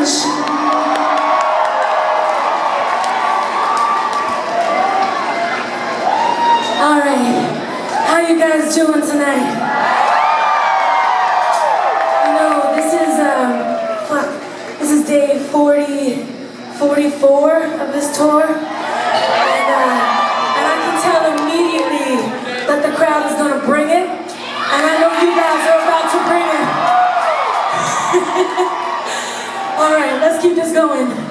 much. All right, how you guys doing tonight? You know, this is day 44 of this tour, and I can tell immediately that the crowd is gonna bring it, and I know you guys are about to bring it. All right, let's keep this going.